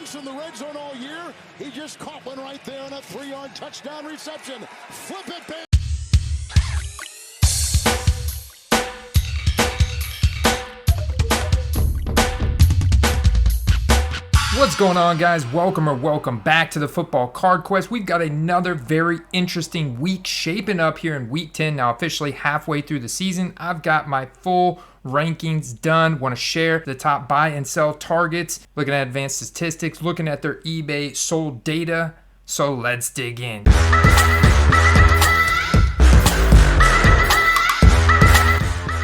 close in the red zone all year. He just caught one right there on a 3-yard touchdown reception. Flip it, baby. What's going on, guys? Welcome back to the Football Card Quest. We've got another very interesting week shaping up here in week 10, now officially halfway through the season. I've got my full rankings done. Want to share the top buy and sell targets, looking at advanced statistics, looking at their eBay sold data. So let's dig in.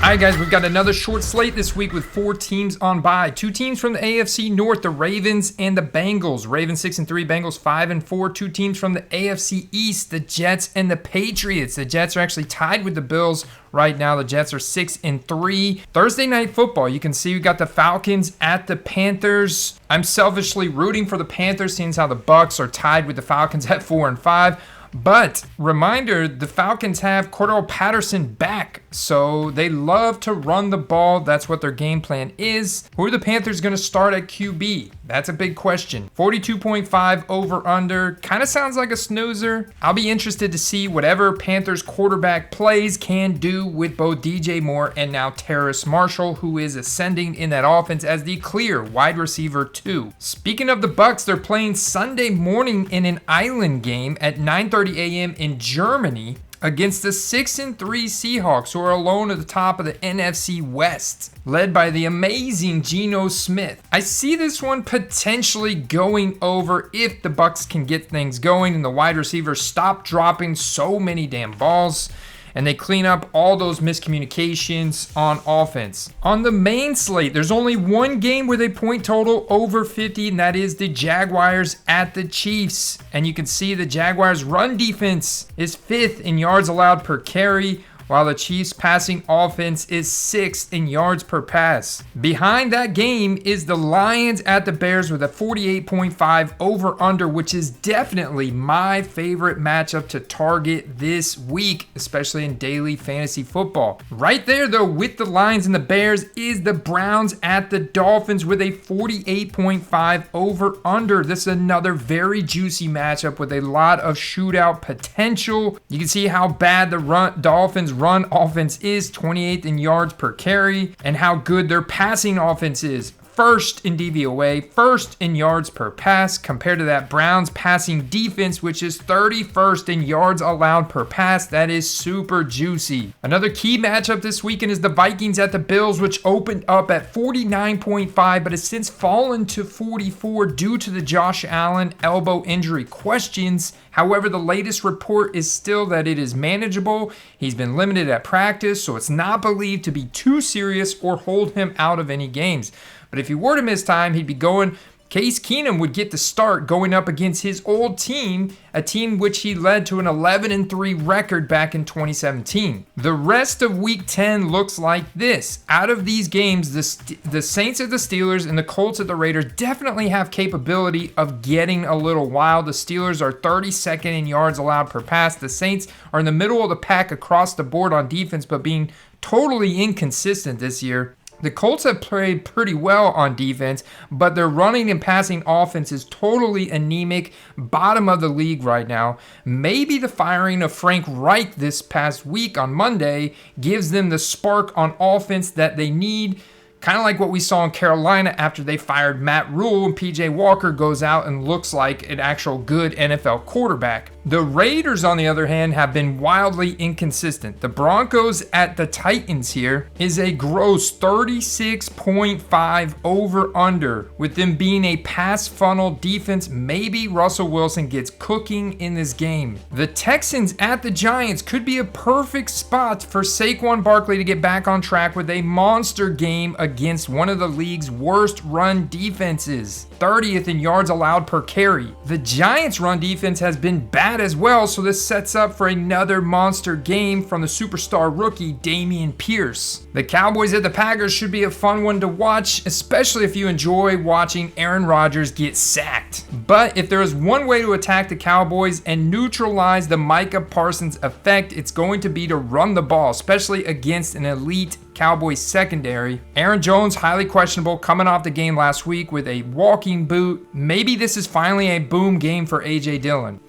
All right, guys, we've got another short slate this week with 4 teams on bye. 2 teams from the AFC North, the Ravens and the Bengals. Ravens 6-3, Bengals 5-4. 2 teams from the AFC East, the Jets and the Patriots. The Jets are actually tied with the Bills right now. The Jets are 6-3. Thursday night football, you can see we got the Falcons at the Panthers. I'm selfishly rooting for the Panthers, seeing how the Bucs are tied with the Falcons at 4-5. But reminder, the Falcons have Cordell Patterson back, so they love to run the ball. That's what their game plan is. Who are the Panthers going to start at QB? That's a big question. 42.5 over under. Kind of sounds like a snoozer. I'll be interested to see whatever Panthers quarterback plays can do with both DJ Moore and now Terrace Marshall, who is ascending in that offense as the clear wide receiver 2. Speaking of the Bucs, they're playing Sunday morning in an island game at 9:30 a.m. in Germany against the 6-3 Seahawks, who are alone at the top of the NFC West, led by the amazing Geno Smith. I see this one potentially going over if the Bucs can get things going and the wide receivers stop dropping so many damn balls, and they clean up all those miscommunications on offense. On the main slate, there's only one game with a point total over 50, and that is the Jaguars at the Chiefs. And you can see the Jaguars' run defense is 5th in yards allowed per carry, while the Chiefs' passing offense is 6th in yards per pass. Behind that game is the Lions at the Bears with a 48.5 over-under, which is definitely my favorite matchup to target this week, especially in daily fantasy football. Right there, though, with the Lions and the Bears is the Browns at the Dolphins with a 48.5 over-under. This is another very juicy matchup with a lot of shootout potential. You can see how bad the Dolphins' run offense is, 28th in yards per carry, and how good their passing offense is. 1st in DVOA, 1st in yards per pass, compared to that Browns passing defense, which is 31st in yards allowed per pass. That is super juicy. Another key matchup this weekend is the Vikings at the Bills, which opened up at 49.5, but has since fallen to 44 due to the Josh Allen elbow injury questions. However, the latest report is still that it is manageable. He's been limited at practice, so it's not believed to be too serious or hold him out of any games. But if he were to miss time, he'd be going. Case Keenum would get the start going up against his old team, a team which he led to an 11-3 record back in 2017. The rest of Week 10 looks like this. Out of these games, the Saints at the Steelers and the Colts at the Raiders definitely have capability of getting a little wild. The Steelers are 32nd in yards allowed per pass. The Saints are in the middle of the pack across the board on defense, but being totally inconsistent this year. The Colts have played pretty well on defense, but their running and passing offense is totally anemic, bottom of the league right now. Maybe the firing of Frank Reich this past week on Monday gives them the spark on offense that they need. Kind of like what we saw in Carolina after they fired Matt Rule and PJ Walker goes out and looks like an actual good NFL quarterback. The Raiders, on the other hand, have been wildly inconsistent. The Broncos at the Titans here is a gross 36.5 over-under, with them being a pass funnel defense. Maybe Russell Wilson gets cooking in this game. The Texans at the Giants could be a perfect spot for Saquon Barkley to get back on track with a monster game against one of the league's worst run defenses, 30th in yards allowed per carry. The Giants' run defense has been bad as well, so this sets up for another monster game from the superstar rookie Dameon Pierce. The Cowboys at the Packers should be a fun one to watch, especially if you enjoy watching Aaron Rodgers get sacked. But if there is one way to attack the Cowboys and neutralize the Micah Parsons effect, it's going to be to run the ball, especially against an elite Cowboys secondary. Aaron Jones, highly questionable, coming off the game last week with a walking boot. Maybe this is finally a boom game for A.J. Dillon.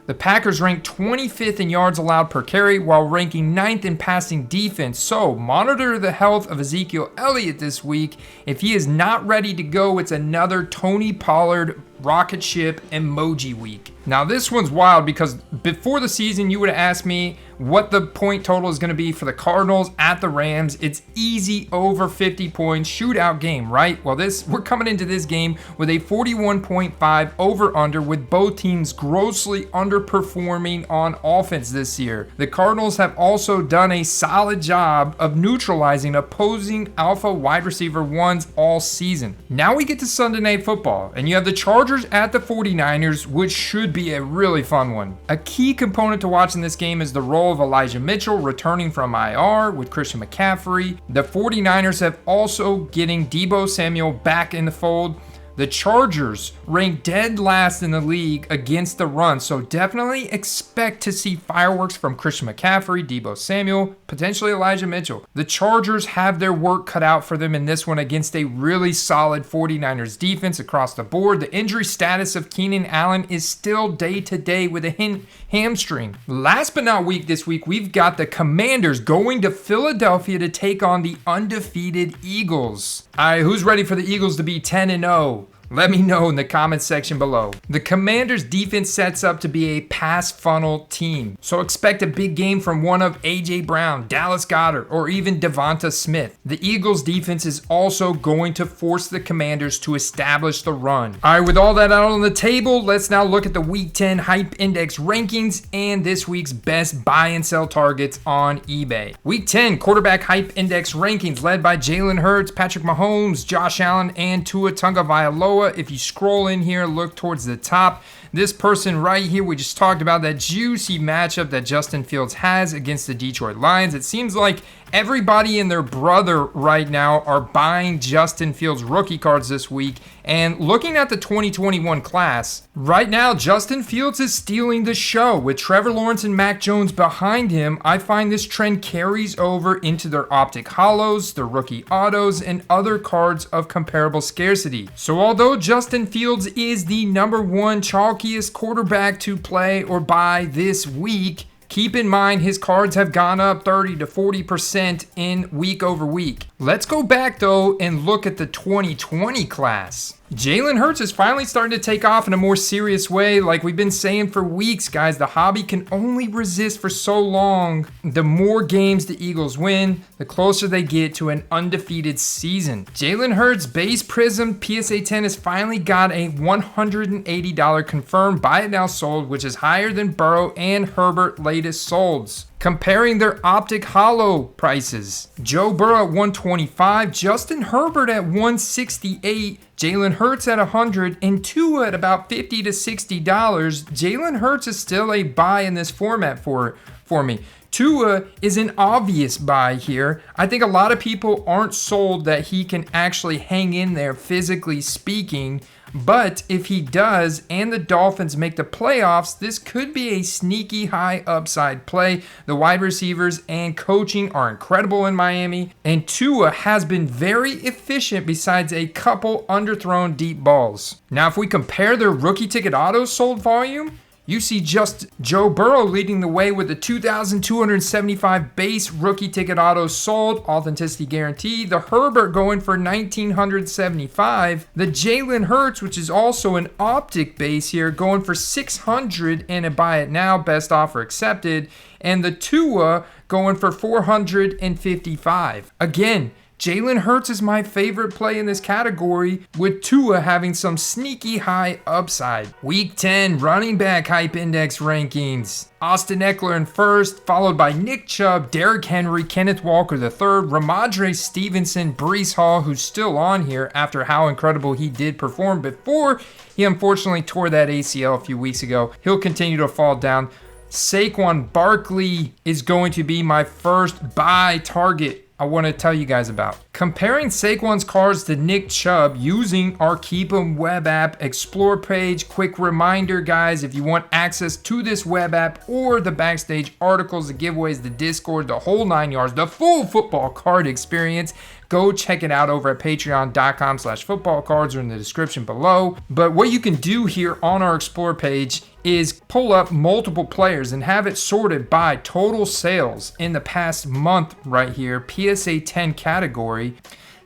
The Packers rank 25th in yards allowed per carry while ranking 9th in passing defense. So monitor the health of Ezekiel Elliott this week. If he is not ready to go, it's another Tony Pollard rocket ship emoji week. Now this one's wild because before the season you would have asked me what the point total is going to be for the Cardinals at the Rams. It's easy over 50 points, shootout game, right? Well, we're coming into this game with a 41.5 over under with both teams grossly underperforming on offense this year. The Cardinals have also done a solid job of neutralizing opposing alpha wide receiver ones all season. Now we get to Sunday Night Football and you have the Chargers at the 49ers, which should be a really fun one. A key component to watching this game is the role of Elijah Mitchell returning from IR with Christian McCaffrey. The 49ers have also getting Deebo Samuel back in the fold. The Chargers rank dead last in the league against the run, so definitely expect to see fireworks from Christian McCaffrey, Deebo Samuel, potentially Elijah Mitchell. The Chargers have their work cut out for them in this one against a really solid 49ers defense across the board. The injury status of Keenan Allen is still day to day with a hamstring. Last but not least this week, we've got the Commanders going to Philadelphia to take on the undefeated Eagles. All right, who's ready for the Eagles to be 10-0? Let me know in the comments section below. The Commanders defense sets up to be a pass funnel team. So expect a big game from one of A.J. Brown, Dallas Goedert, or even Devonta Smith. The Eagles defense is also going to force the Commanders to establish the run. All right, with all that out on the table, let's now look at the Week 10 Hype Index rankings and this week's best buy and sell targets on eBay. Week 10 Quarterback Hype Index rankings led by Jalen Hurts, Patrick Mahomes, Josh Allen, and Tua Tagovailoa. If you scroll in here, look towards the top. This person right here, we just talked about that juicy matchup that Justin Fields has against the Detroit Lions. It seems like everybody and their brother right now are buying Justin Fields rookie cards this week. And looking at the 2021 class, right now, Justin Fields is stealing the show. With Trevor Lawrence and Mac Jones behind him, I find this trend carries over into their optic hollows, their rookie autos, and other cards of comparable scarcity. So although Justin Fields is the #1 chalkiest quarterback to play or buy this week, keep in mind his cards have gone up 30 to 40% in week over week. Let's go back though and look at the 2020 class. Jalen Hurts is finally starting to take off in a more serious way. Like we've been saying for weeks, guys, the hobby can only resist for so long. The more games the Eagles win, the closer they get to an undefeated season. Jalen Hurts base Prism PSA 10 has finally got a $180 confirmed buy it now sold, which is higher than Burrow and Herbert latest solds. Comparing their optic hollow prices, Joe Burrow at $125, Justin Herbert at $168, Jalen Hurts at $100, and Tua at about $50 to $60. Jalen Hurts is still a buy in this format for me. Tua is an obvious buy here. I think a lot of people aren't sold that he can actually hang in there physically speaking. But if he does and the Dolphins make the playoffs, this could be a sneaky high upside play. The wide receivers and coaching are incredible in Miami, and Tua has been very efficient besides a couple underthrown deep balls. Now, if we compare their rookie ticket autos sold volume, you see just Joe Burrow leading the way with the 2,275 base rookie ticket autos sold, authenticity guaranteed. The Herbert going for 1,975. The Jalen Hurts, which is also an optic base here, going for 600 and a buy it now, best offer accepted. And the Tua going for 455. Again, Jalen Hurts is my favorite play in this category, with Tua having some sneaky high upside. Week 10 running back hype index rankings. Austin Eckler in first, followed by Nick Chubb, Derrick Henry, Kenneth Walker III, Ramondre Stevenson, Breece Hall, who's still on here after how incredible he did perform before he unfortunately tore that ACL a few weeks ago. He'll continue to fall down. Saquon Barkley is going to be my first buy target I want to tell you guys about. Comparing Saquon's cards to Nick Chubb using our Keep 'em web app Explore page. Quick reminder, guys, if you want access to this web app or the backstage articles, the giveaways, the Discord, the whole 9 yards, the full football card experience, go check it out over at patreon.com/footballcards or in the description below. But what you can do here on our Explore page is pull up multiple players and have it sorted by total sales in the past month right here, PSA 10 category.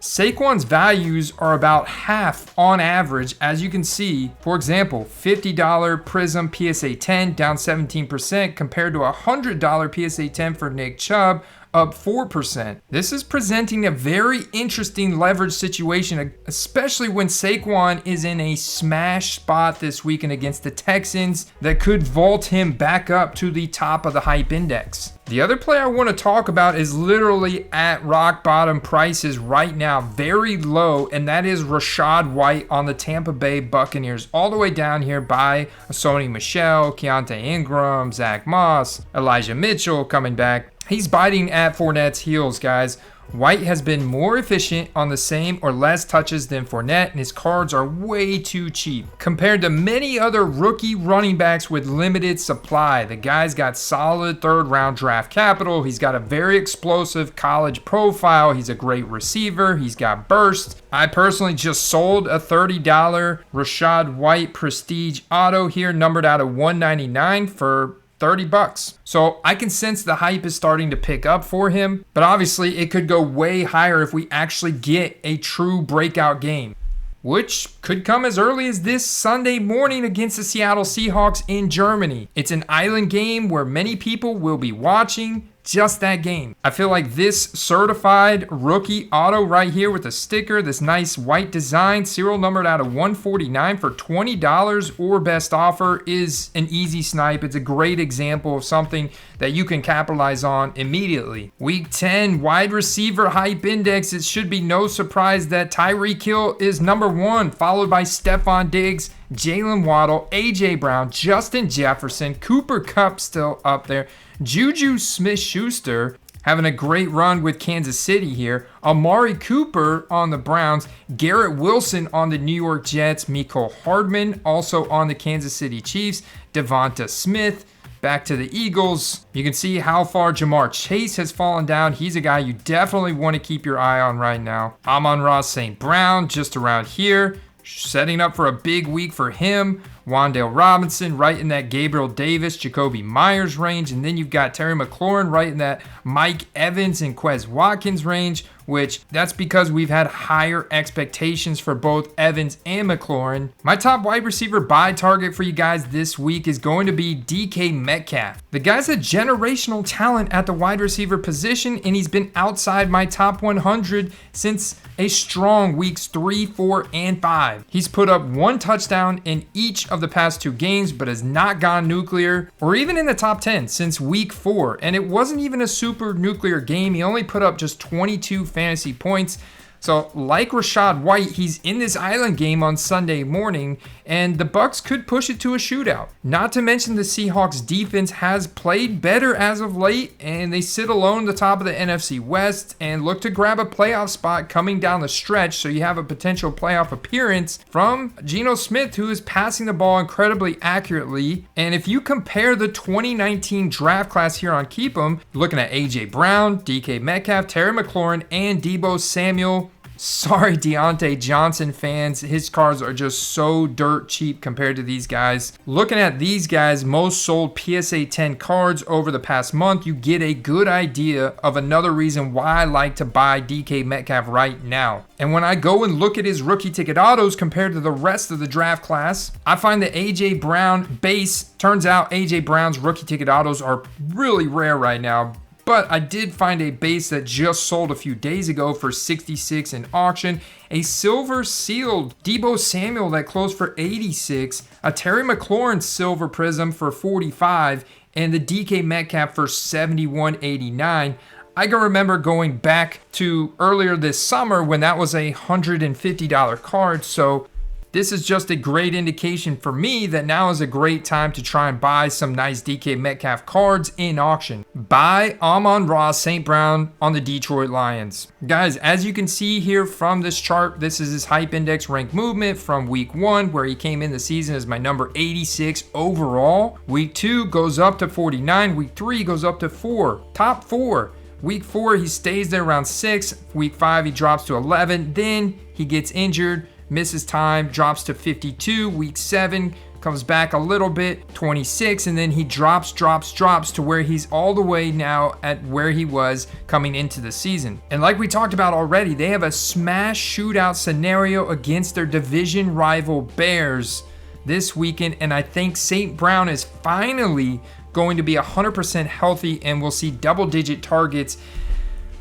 Saquon's values are about half on average, as you can see. For example, $50 Prism PSA 10 down 17% compared to $100 PSA 10 for Nick Chubb, up 4%. This is presenting a very interesting leverage situation, especially when Saquon is in a smash spot this weekend against the Texans that could vault him back up to the top of the hype index. The other player I want to talk about is literally at rock bottom prices right now, very low, and that is Rachaad White on the Tampa Bay Buccaneers, all the way down here by Sony Michel, Keontae Ingram, Zach Moss, Elijah Mitchell coming back. He's biting at Fournette's heels, guys. White has been more efficient on the same or less touches than Fournette, and his cards are way too cheap compared to many other rookie running backs with limited supply. The guy's got solid third-round draft capital. He's got a very explosive college profile. He's a great receiver. He's got burst. I personally just sold a $30 Rachaad White Prestige Auto here, numbered out of 199 for $30. So I can sense the hype is starting to pick up for him, but obviously it could go way higher if we actually get a true breakout game, which could come as early as this Sunday morning against the Seattle Seahawks in Germany. It's an island game where many people will be watching just that game. I feel like this certified rookie auto right here with a sticker, this nice white design, serial numbered out of 149 for $20 or best offer, is an easy snipe. It's a great example of something that you can capitalize on immediately. Week 10 wide receiver hype index. It should be no surprise that Tyreek Hill is number 1, followed by Stephon Diggs, Jalen Waddle, AJ Brown, Justin Jefferson, Cooper Kupp still up there, Juju Smith-Schuster having a great run with Kansas City here, Amari Cooper on the Browns, Garrett Wilson on the New York Jets, Mecole Hardman also on the Kansas City Chiefs, Devonta Smith back to the Eagles. You can see how far Jamar Chase has fallen down. He's a guy you definitely want to keep your eye on right now. Amon-Ra St. Brown just around here, setting up for a big week for him. Wan'Dale Robinson right in that Gabriel Davis, Jacoby Myers range. And then you've got Terry McLaurin right in that Mike Evans and Quez Watkins range, which that's because we've had higher expectations for both Evans and McLaurin. My top wide receiver buy target for you guys this week is going to be DK Metcalf. The guy's a generational talent at the wide receiver position, and he's been outside my top 100 since a strong weeks 3, 4, and 5. He's put up 1 touchdown in each of the past 2 games, but has not gone nuclear or even in the top 10 since week 4. And it wasn't even a super nuclear game. He only put up just 22 fantasy points. So like Rachaad White, he's in this island game on Sunday morning, and the Bucs could push it to a shootout. Not to mention the Seahawks defense has played better as of late, and they sit alone at the top of the NFC West and look to grab a playoff spot coming down the stretch. So you have a potential playoff appearance from Geno Smith, who is passing the ball incredibly accurately. And if you compare the 2019 draft class here on Keep 'em, looking at AJ Brown, DK Metcalf, Terry McLaurin, and Deebo Samuel. Sorry, Deontay Johnson fans, his cards are just so dirt cheap compared to these guys. Looking at these guys' most sold PSA 10 cards over the past month, you get a good idea of another reason why I like to buy DK Metcalf right now. And when I go and look at his rookie ticket autos compared to the rest of the draft class, I find that AJ Brown base, turns out AJ Brown's rookie ticket autos are really rare right now. But I did find a base that just sold a few days ago for 66 in auction, a silver sealed Deebo Samuel that closed for 86, a Terry McLaurin silver prism for 45, and the DK Metcalf for 71.89. I can remember going back to earlier this summer when that was a $150 card, so This is just a great indication for me that now is a great time to try and buy some nice DK Metcalf cards in auction. Buy Amon-Ra St. Brown on the Detroit Lions. Guys, as you can see here from this chart, this is his hype index rank movement from week 1, where he came in the season as my number 86 overall. Week 2 goes up to 49. Week 3 goes up to 4. Top 4. Week 4, he stays there around 6. Week 5, he drops to 11. Then he gets injured, misses time, drops to 52. Week 7, comes back a little bit, 26, and then he drops to where he's all the way now at where he was coming into the season. And like we talked about already, they have a smash shootout scenario against their division rival Bears this weekend, and I think St. Brown is finally going to be 100% healthy and we'll see double-digit targets.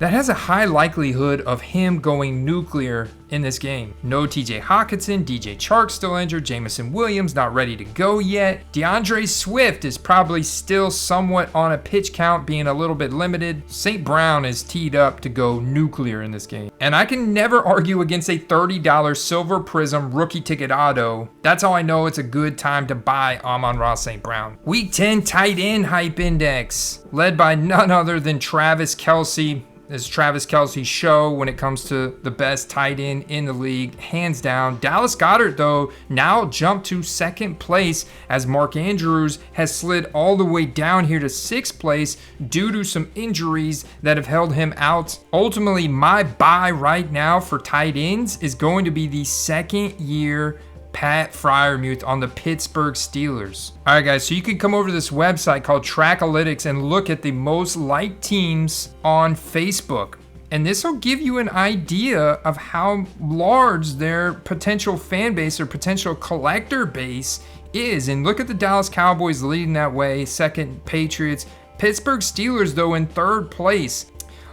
That has a high likelihood of him going nuclear in this game. No TJ Hawkinson, DJ Chark still injured, Jameson Williams not ready to go yet. DeAndre Swift is probably still somewhat on a pitch count, being a little bit limited. St. Brown is teed up to go nuclear in this game. And I can never argue against a $30 Silver Prism rookie ticket auto. That's how I know it's a good time to buy Amon-Ra St. Brown. Week 10 tight end hype index, led by none other than Travis Kelce. This Travis Kelce's show when it comes to the best tight end in the league, hands down. Dallas Goedert, though, now jumped to 2nd place as Mark Andrews has slid all the way down here to 6th place due to some injuries that have held him out. Ultimately, my buy right now for tight ends is going to be the 2nd-year Pat Freiermuth on the Pittsburgh Steelers. All right, guys, so you can come over to this website called Trackalytics and look at the most liked teams on Facebook. And this will give you an idea of how large their potential fan base or potential collector base is. And look at the Dallas Cowboys leading that way, 2nd Patriots. Pittsburgh Steelers, though, in 3rd place.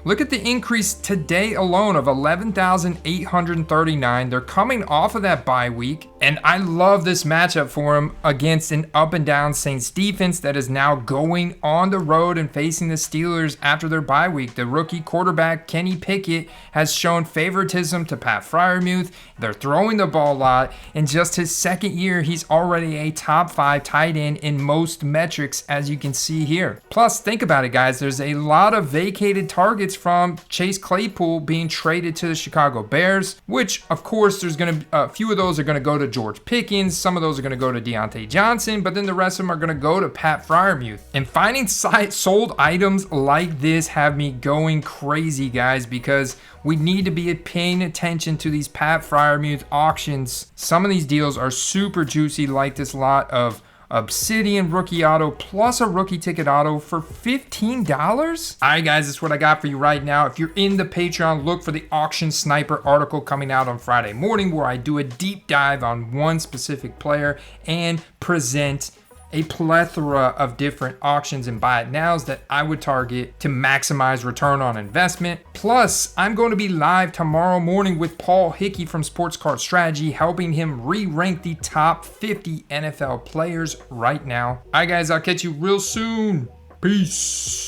Look at the increase today alone of 11,839. They're coming off of that bye week, and I love this matchup for them against an up and down Saints defense that is now going on the road and facing the Steelers after their bye week. The rookie quarterback Kenny Pickett has shown favoritism to Pat Freiermuth. They're throwing the ball a lot. In just his 2nd year, he's already a top 5 tight end in most metrics, as you can see here. Plus, think about it, guys. There's a lot of vacated targets from Chase Claypool being traded to the Chicago Bears, which of course there's going to a few of those are going to go to George Pickens, some of those are going to go to Deontay Johnson, but then the rest of them are going to go to Pat Freiermuth. And finding sold items like this have me going crazy, guys, because we need to be paying attention to these Pat Freiermuth auctions. Some of these deals are super juicy, like this lot of Obsidian rookie auto plus a rookie ticket auto for $15. All right, guys, that's what I got for you right now. If you're in the Patreon, look for the Auction Sniper article coming out on Friday morning, where I do a deep dive on one specific player and present a plethora of different auctions and buy it nows that I would target to maximize return on investment. Plus, I'm going to be live tomorrow morning with Paul Hickey from Sports Card Strategy, helping him re-rank the top 50 NFL players right now. All right, guys, I'll catch you real soon. Peace.